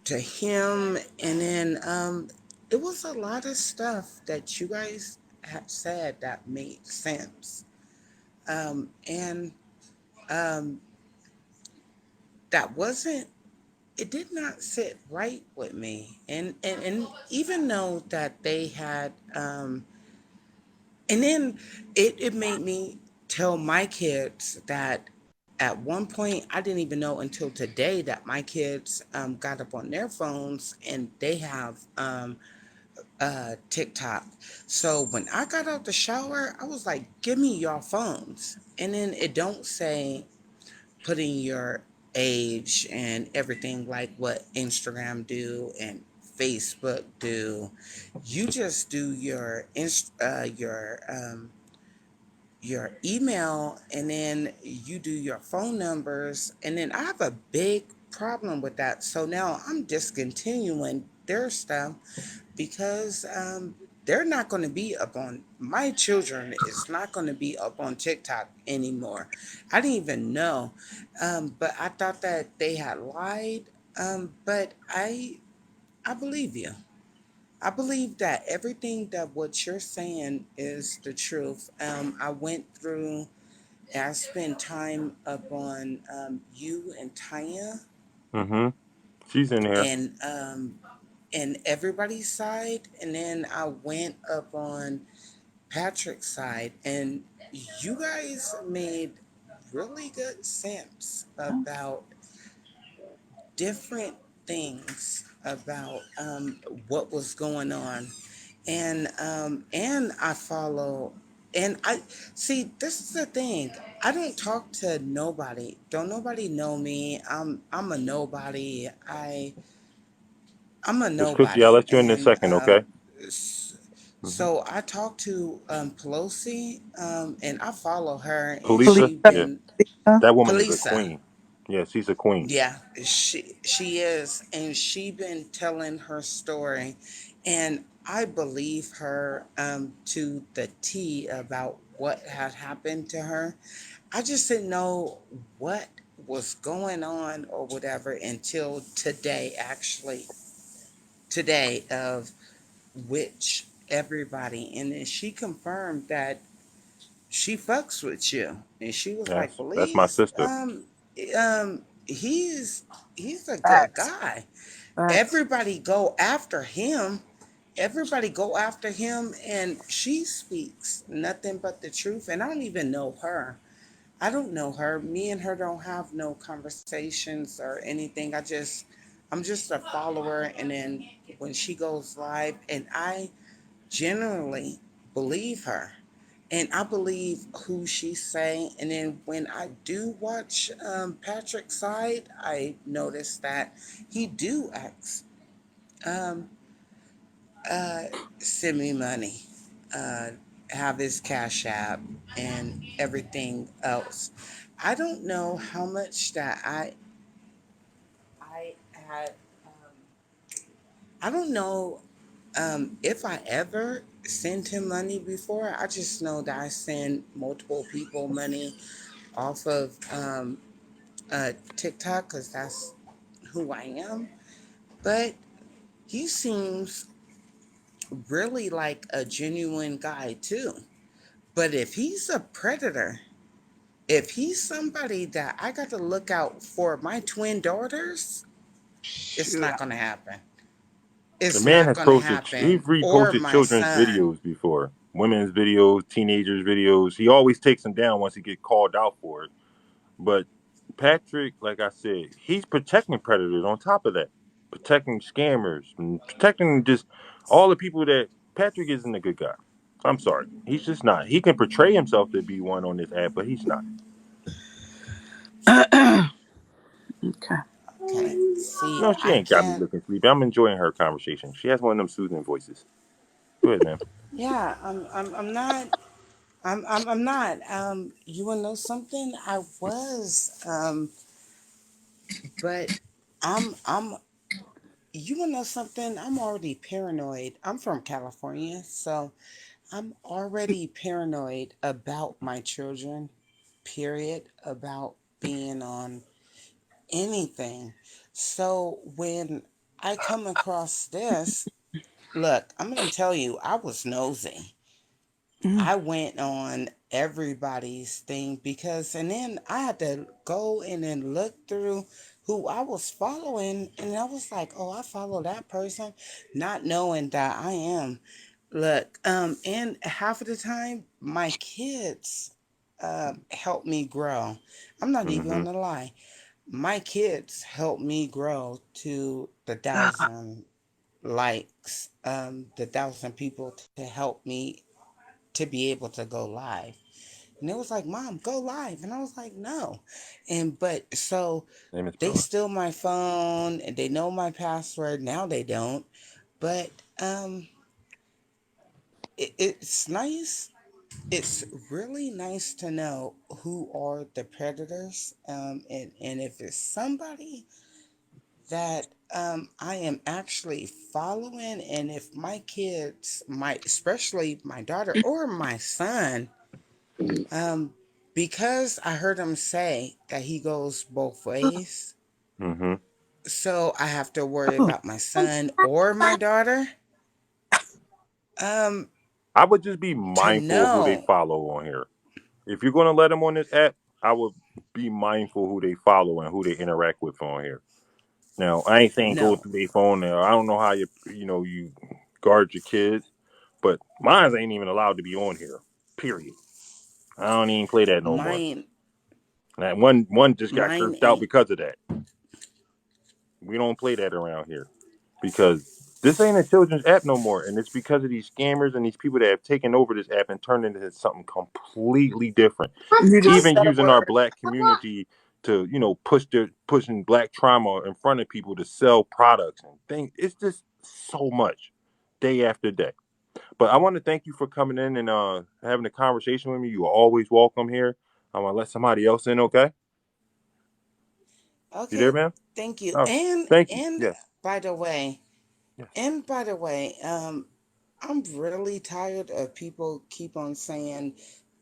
to him, and then it was a lot of stuff that you guys had said that made sense. And um, that wasn't, it did not sit right with me. And even though that they had, and then it made me tell my kids that at one point, I didn't even know until today that my kids got up on their phones and they have TikTok. So when I got out the shower, I was like, "Give me your phones," and then it don't say putting your age and everything like what Instagram do and Facebook do. You just do your email, and then you do your phone numbers, and then I have a big problem with that. So now I'm discontinuing their stuff because they're not going to be up on, my children is not going to be up on TikTok anymore. I didn't even know, but I thought that they had lied. But I believe you. I believe that everything that what you're saying is the truth. I went through and I spent time up on you and Tanya Mm-hmm. She's in here. and everybody's side, and then I went up on Patrick's side, and you guys made really good sense about different things about what was going on, and I follow, and I see. This is the thing. I don't talk to nobody. Don't nobody know me. I'm a nobody. I'm a Miss Chrissy, I'll nobody, let you in a and second, okay? Mm-hmm. so I talked to Pelosi, and I follow her, and Police. Polisa? she Yeah. been That woman is a Polisa. queen. Yeah, she's a queen. Yeah, she is, and she been telling her story, and I believe her to the T about what had happened to her. I just didn't know what was going on or whatever until today, actually today, of which everybody, and then she confirmed that she fucks with you, and she was like, Yes, that's my "Please, sister. he's a good Facts. guy. Facts. Everybody go after him. Everybody go after him, and she speaks nothing but the truth. And I don't even know her. I don't know her. Me and her don't have no conversations or anything. I'm just a follower. And then when she goes live, and I generally believe her, and I believe who she's saying. And then when I do watch Patrick's side, I notice that he do ask, um, uh, send me money, uh, have his cash app, and everything else. I don't know how much that I had. I don't know if I ever sent him money before. I just know that I send multiple people money off of TikTok because that's who I am. But he seems really like a genuine guy too. But if he's a predator, if he's somebody that I got to look out for my twin daughters, it's Shoot. not going to happen. The It's man not has going to posted, he's happen. Or reposted my children's son. videos before, women's videos, teenagers videos. He always takes them down once he get called out for it. But Patrick, like I said, he's protecting predators on top of that, protecting scammers, and protecting just all the people that Patrick isn't a good guy. I'm sorry. He's just not. He can portray himself to be one on this app, but he's not. Okay. Okay. See, No, she I ain't got me can't. looking sleepy. I'm enjoying her conversation. She has one of them soothing voices. Go ahead, man. Yeah, I'm not. I'm not. You wanna know something? I was. But I'm. You wanna know something? I'm already paranoid. I'm from California, so I'm already paranoid about my children. Period. About being on anything. So when I come across this, look, I'm gonna tell you, I was nosy. Mm. I went on everybody's thing because, and then I had to go in and look through who I was following, and I was like, oh, I follow that person, not knowing that I am. Look, and half of the time, my kids help me grow. I'm not even Mm-hmm. gonna lie. My kids help me grow to the thousand likes, the thousand people to help me to be able to go live. And it was like, Mom, go live. And I was like, no. And but so Name is they Bella. steal my phone and they know my password. Now they don't. But it's nice. It's really nice to know who are the predators. And if it's somebody that I am actually following, and if my kids, especially my daughter or my son, Um, because I heard him say that he goes both ways, Mm-hmm. so I have to worry about my son or my daughter. Um, I would just be to mindful of who they know, follow on here. If you're gonna let them on this app, I would be mindful who they follow and who they interact with on here. Now, I ain't saying go no, through their phone. Now, I don't know how you guard your kids, but mine ain't even allowed to be on here. Period. I don't even play that no more. mine, That one just got mine cursed out ain't. because of that. We don't play that around here because this ain't a children's app no more, and it's because of these scammers and these people that have taken over this app and turned it into something completely different. You just Even said a using our word. black community to pushing black trauma in front of people to sell products and things. It's just so much day after day. But I want to thank you for coming in and having a conversation with me. You are always welcome here. I'm gonna let somebody else in. Okay, you there, Okay, man? thank you. Oh, And thank you. and Yes, by the way, yes. and by the way, I'm really tired of people keep on saying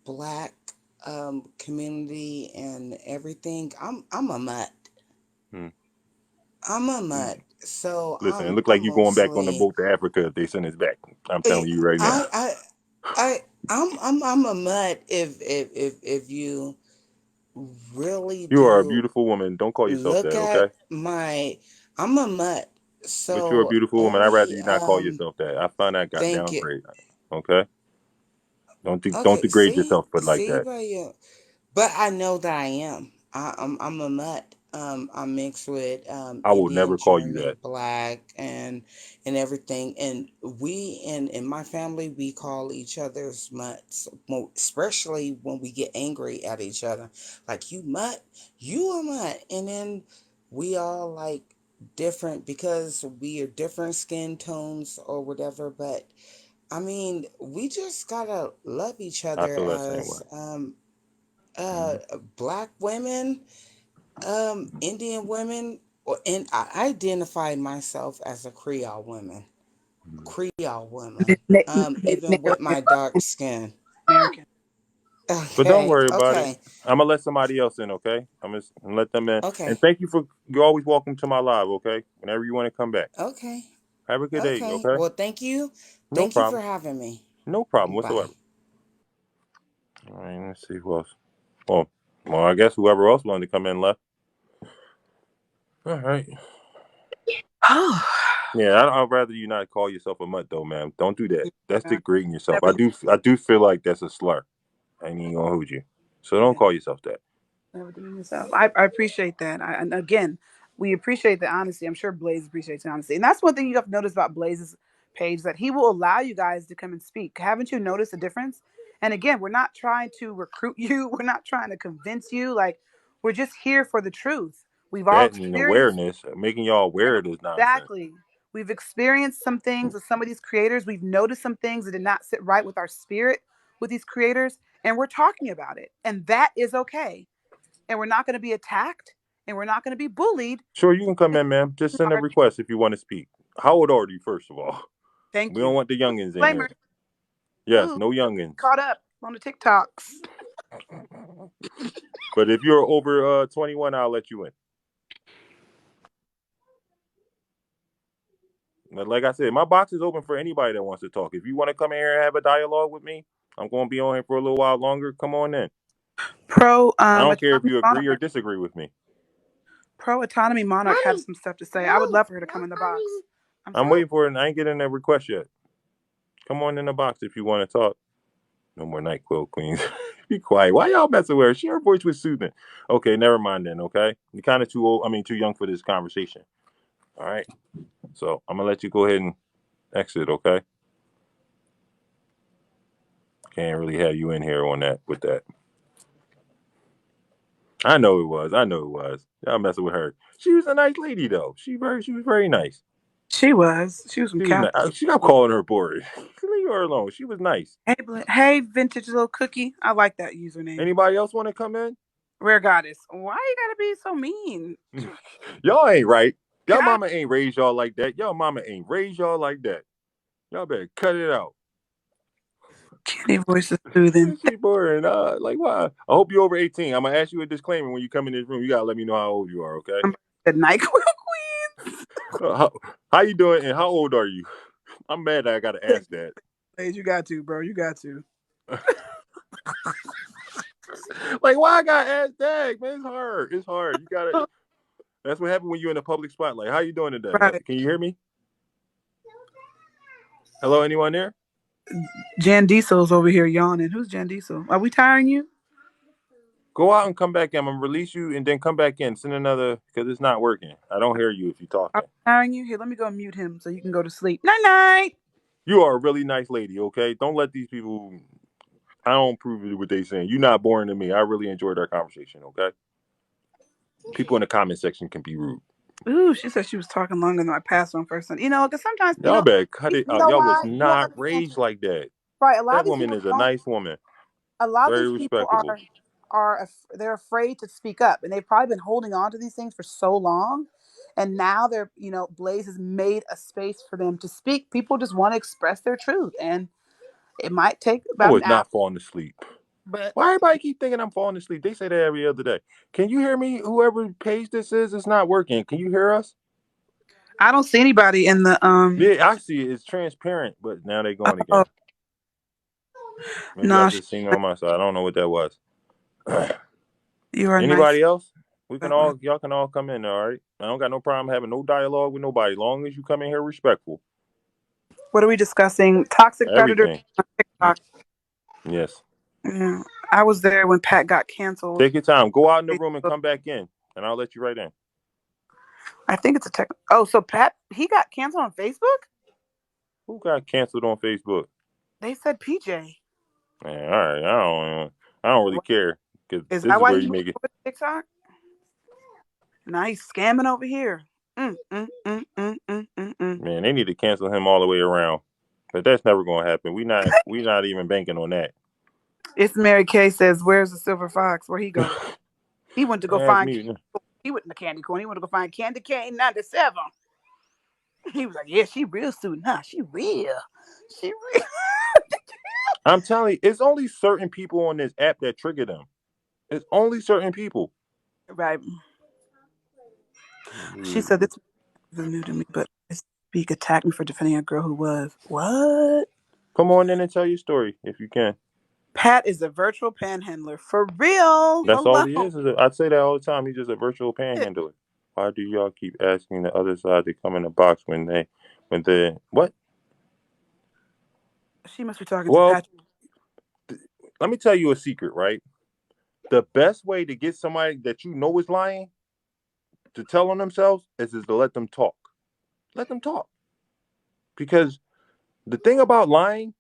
black community and everything. I'm a mutt. Hmm. I'm a mutt, so Listen, it I'm looked like I'm you going back on the mostly boat to Africa if they send us back. I'm I telling you right now. I I I'm a mutt if you really You are a do beautiful woman. Don't call yourself look that, okay? at my I'm a mutt. But you're a So beautiful woman. I'd rather only you not call yourself that. I find that got thank you. downgrade. Okay? Don't Okay, degrade see yourself but like see that. by you. But I know that I am. I'm a mutt. I'm mixed with I will Indian, never call you German, that. black, and everything. And we in my family we call each other's mutts, especially when we get angry at each other. Like you mutt, you a mutt, and then we all like different because we are different skin tones or whatever. But I mean, we just gotta love each I other feel that same way. as uh Mhm. black women, Indian women, and I identify myself as a Creole woman. Mhm. Creole woman. Native Even with my dark skin. American. But don't Okay, worry about it. okay, I'm gonna let somebody else in, okay? I'm just gonna let them in. And okay, thank you for you're always welcome to my live, okay? Whenever you want to come back. okay, Have a good day, Okay. okay? Well, thank you. No Thank you problem. for having me. No problem Bye. whatsoever. All right, let's see who else. Well, I guess whoever else wanted to come in left. All right. Oh, Yeah, I'd rather you not call yourself a mutt though, man. Don't do that. That's yeah. degrading yourself. Never I do feel like that's a slur. I ain't even gonna hold you. So don't call yourself that. Never doing yourself. I appreciate that. And again, we appreciate the honesty. I'm sure Blaze appreciates the honesty. And that's one thing you have to notice about Blaze's page, that he will allow you guys to come and speak. Haven't you noticed the difference? And again, we're not trying to recruit you. We're not trying to convince you. Like, we're just here for the truth. We've all That and experienced. awareness, making y'all aware of this nonsense. Exactly. We've experienced some things with some of these creators. We've noticed some things that did not sit right with our spirit with these creators. And we're talking about it. And that is okay. And we're not going to be attacked, and we're not going to be bullied. Sure, you can come in, ma'am. Just send a request if you want to speak. How old are you, first of all? Thank We you. don't want the youngins in Disclaimer. here. Yes, Ooh, no youngins. caught up on the TikToks. But if you're over 21, I'll let you in. But like I said, my box is open for anybody that wants to talk. If you want to come in here and have a dialogue with me, I'm going to be on here for a little while longer. Come on in. Pro I don't care if Autonomy you agree or Monarch. disagree with me. Pro Autonomy Monarch has some stuff to say. I would love for her to come in the box. I'm waiting for it, and I ain't getting that request yet. Come on in the box if you want to talk. No more NyQuil queens. Be quiet. Why y'all messing with her? Her voice was soothing. Okay, never mind then, okay? You're kind of too old. I mean, too young for this conversation. All right? So I'm going to let you go ahead and exit, okay? Can't really have you in here on that with that. I know it was. Y'all messing with her. She was a nice lady though. She was very nice. She was from Cal. She got calling her bored. Leave her alone. She was nice. Hey, vintage little cookie. I like that username. Anybody else want to come in? Rare Goddess. Why you gotta be so mean? Y'all ain't right. Y'all mama ain't raised y'all like that. Y'all better cut it out. Kitty voice is soothing. She boring. Like why? I hope you're over 18. I'm gonna ask you a disclaimer when you come in this room. You gotta let me know how old you are, okay? The NyQuil Queens. How you doing and how old are you? I'm mad that I gotta ask that. Hey, you got to, bro. You got to. Like why I gotta ask that, man? It's hard. You gotta. That's what happened when you're in a public spotlight. How you doing today? Right. Can you hear me? Hello, anyone there? Jan Diesel's over here yawning. Who's Jan Diesel? Are we tiring you? Go out and come back in. I'm gonna release you and then come back in. Send another because it's not working. I don't hear you if you're talking. Are we tiring you? Here, let me go mute him so you can go to sleep. Night night. You are a really nice lady, okay? Don't let these people. I don't prove what they saying. You're not boring to me. I really enjoyed our conversation, okay? People in the comment section can be rude. Ooh, she said she was talking longer than I passed on first. You know, because sometimes y'all better cut it out. Y'all was not raised like that. Right, a lot That of woman is a nice woman. A lot Very of these people respectable. they're afraid to speak up, and they've probably been holding on to these things for so long, and now they're Blaze has made a space for them to speak. People just want to express their truth, and it might take I about was an hour. not falling asleep. But why everybody keep thinking I'm falling asleep? They say that every other day. Can you hear me? Whoever page this is, it's not working. Can you hear us? I don't see anybody in the Yeah, I see it. It's transparent, but now they're going again. Maybe I just seen it on my side. I don't know what that was. You are anybody nice. else? Y'all can all come in, all right? I don't got no problem having no dialogue with nobody, long as you come in here respectful. What are we discussing? Toxic Everything. predator on TikTok. Yes. Yeah. I was there when Pat got canceled. Take your time. Go out in the room and come back in, and I'll let you right in. I think it's a tech. Oh, so Pat, he got canceled on Facebook? Who got canceled on Facebook? They said PJ. Man, all right. I don't really care because Is this that is why where he you make it. moved over to TikTok? Now he's scamming over here. Man, they need to cancel him all the way around, but that's never going to happen. We not even banking on that. It's Mary Kay says, "Where's the silver fox? Where he go? He went to go find. He went in the candy corn. He went to go find Candy Cane 97. He was like, "Yeah, she real student, huh? She real. She real." I'm telling you, it's only certain people on this app that trigger them. It's only certain people. Right. She said this is new to me, but Beak attacked me for defending a girl who was what? Come on in and tell your story if you can. Pat is a virtual panhandler for real. That's all he Hello. is. I'd say that all the time. He's just a virtual panhandler. Why do y'all keep asking the other side to come in the box when they what? She must be talking to Well, Patrick. let me tell you a secret, right? The best way to get somebody that you know is lying to tell on themselves is to let them talk. Let them talk. Because the thing about lying,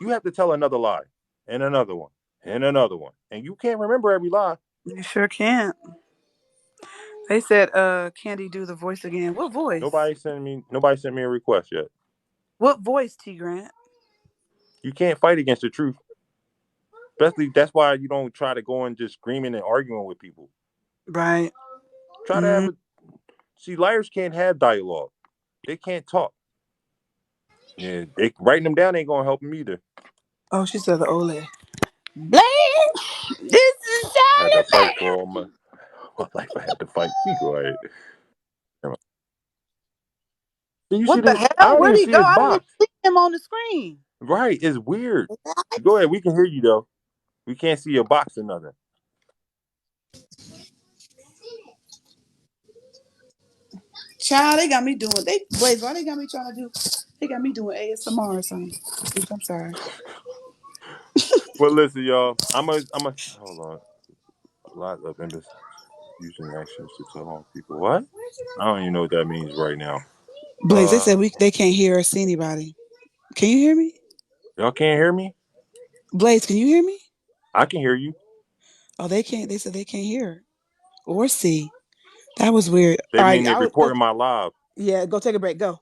you have to tell another lie and another one and another one. And you can't remember every lie. You sure can't. They said, Candy, do the voice again. What voice? Nobody sent me a request yet. What voice, T Grant? You can't fight against the truth. Especially that's why you don't try to go and just screaming and arguing with people. Right. Try to have see, liars can't have dialogue. They can't talk. Yeah, writing them down ain't gonna help them either. Oh, she said the Ole. Blanche, this is I had to fight Saturday. for all my life. I had to fight. You go ahead. You see What the this? I hell? don't Where'd even he see go? his I don't even box. see him on the screen. Right, it's weird. Go ahead. We can hear you though. We can't see your box or nothing. Child, they got me doing. Blaze, why they got me trying to do? They got me doing ASMR or something. Oops, I'm sorry. Well, listen, y'all. I'm a hold on. A lot of industries using actions to tell on people. What? I don't even know what that means right now. Blaze, they said they can't hear or see anybody. Can you hear me? Y'all can't hear me? Blaze, can you hear me? I can hear you. Oh, they can't. They said they can't hear or see. That was weird. They All mean right, they're go. reporting my live. Yeah, go take a break. Go.